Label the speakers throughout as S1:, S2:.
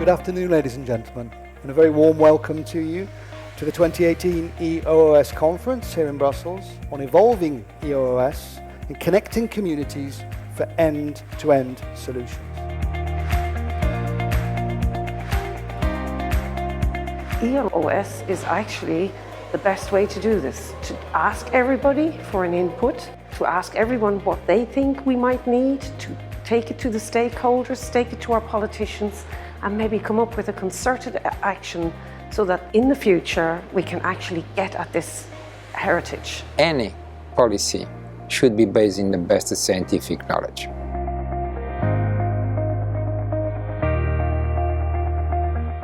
S1: Good afternoon, ladies and gentlemen, and a very warm welcome to you to the 2018 EOOS conference here in Brussels on evolving EOOS and connecting communities for end-to-end solutions.
S2: EOOS is actually the best way to do this, to ask everybody for an input, to ask everyone what they think we might need, to take it to the stakeholders, take it to our politicians, and maybe come up with a concerted action so that in the future we can actually get at this heritage.
S3: Any policy should be based in the best scientific knowledge.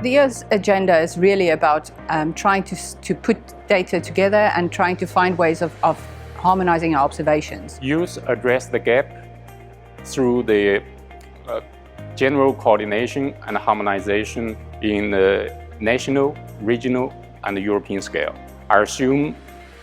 S4: The EOOS agenda is really about trying to put data together and trying to find ways of harmonizing our observations.
S5: EOOS address the gap through the general coordination and harmonization in the national, regional, and European scale. I assume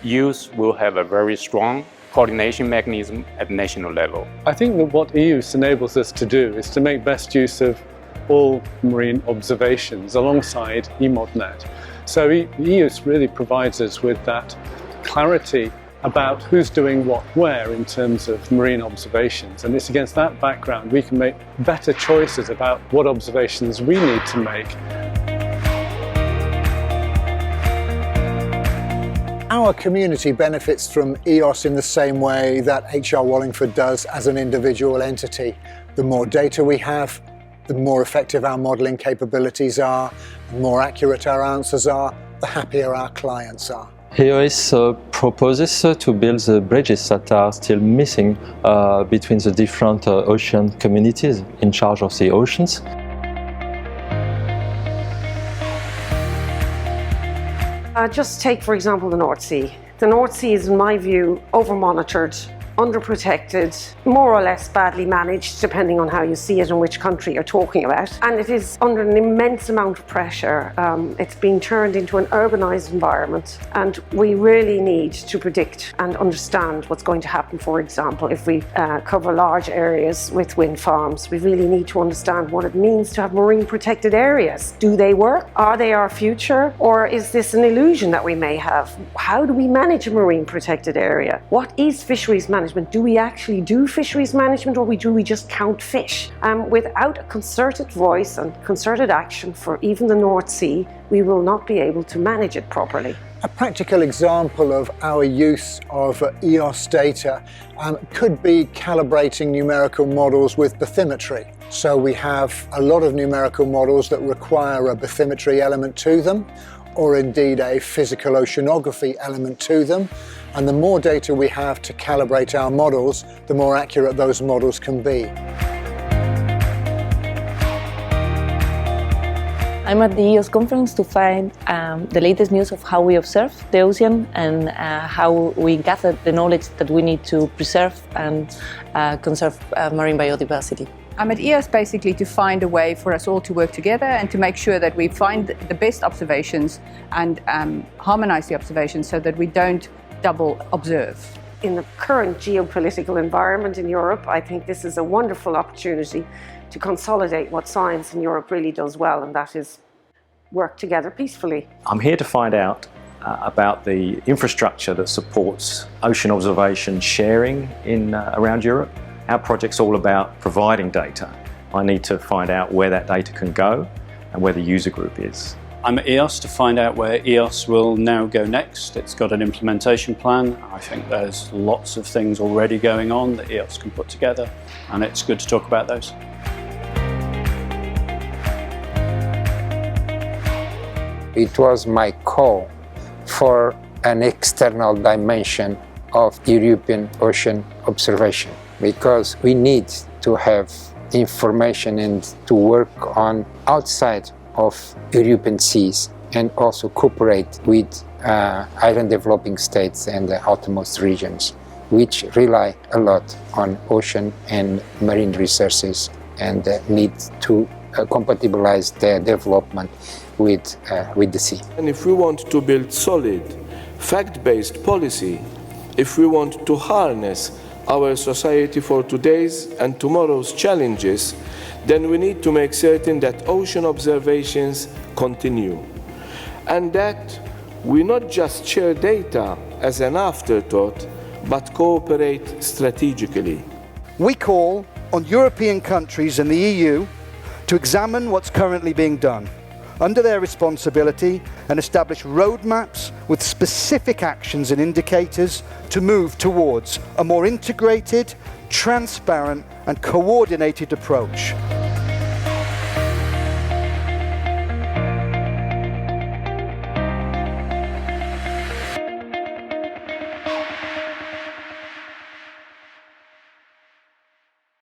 S5: EOOS will have a very strong coordination mechanism at national level.
S6: I think that what EOOS enables us to do is to make best use of all marine observations alongside EMODNet. So EOOS really provides us with that clarity about who's doing what where in terms of marine observations, and it's against that background we can make better choices about what observations we need to make.
S7: Our community benefits from EOOS in the same way that HR Wallingford does as an individual entity. The more data we have, the more effective our modelling capabilities are, the more accurate our answers are, the happier our clients are.
S8: EOOS proposes to build the bridges that are still missing between the different ocean communities in charge of the oceans.
S2: Just take, for example, the North Sea. The North Sea is, in my view, over-monitored, underprotected, more or less badly managed, depending on how you see it and which country you're talking about. And it is under an immense amount of pressure. It's being turned into an urbanized environment, and we really need to predict and understand what's going to happen. For example, if we cover large areas with wind farms, we really need to understand what it means to have marine protected areas. Do they work? Are they our future? Or is this an illusion that we may have? How do we manage a marine protected area? What is fisheries management? Do we actually do fisheries management, or do we just count fish? Without a concerted voice and concerted action for even the North Sea, we will not be able to manage it properly.
S7: A practical example of our use of EOOS data could be calibrating numerical models with bathymetry. So we have a lot of numerical models that require a bathymetry element to them, or indeed a physical oceanography element to them. And the more data we have to calibrate our models, the more accurate those models can be.
S9: I'm at the EOOS conference to find the latest news of how we observe the ocean and how we gather the knowledge that we need to preserve and conserve marine biodiversity.
S4: I'm at EOOS basically to find a way for us all to work together and to make sure that we find the best observations and harmonize the observations so that we don't double observe.
S2: In the current geopolitical environment in Europe, I think this is a wonderful opportunity to consolidate what science in Europe really does well, and that is work together peacefully.
S10: I'm here to find out about the infrastructure that supports ocean observation sharing around Europe. Our project's all about providing data. I need to find out where that data can go and where the user group is.
S11: I'm at EOOS to find out where EOOS will now go next. It's got an implementation plan. I think there's lots of things already going on that EOOS can put together, and it's good to talk about those.
S3: It was my call for an external dimension of European ocean observation, because we need to have information and to work on outside of European seas and also cooperate with island developing states and the outermost regions, which rely a lot on ocean and marine resources and need to compatibilize their development with the sea.
S12: And if we want to build solid, fact-based policy, if we want to harness our society for today's and tomorrow's challenges, then we need to make certain that ocean observations continue, and that we not just share data as an afterthought, but cooperate strategically.
S1: We call on European countries and the EU to examine what's currently being done under their responsibility and establish roadmaps with specific actions and indicators to move towards a more integrated, transparent and coordinated approach.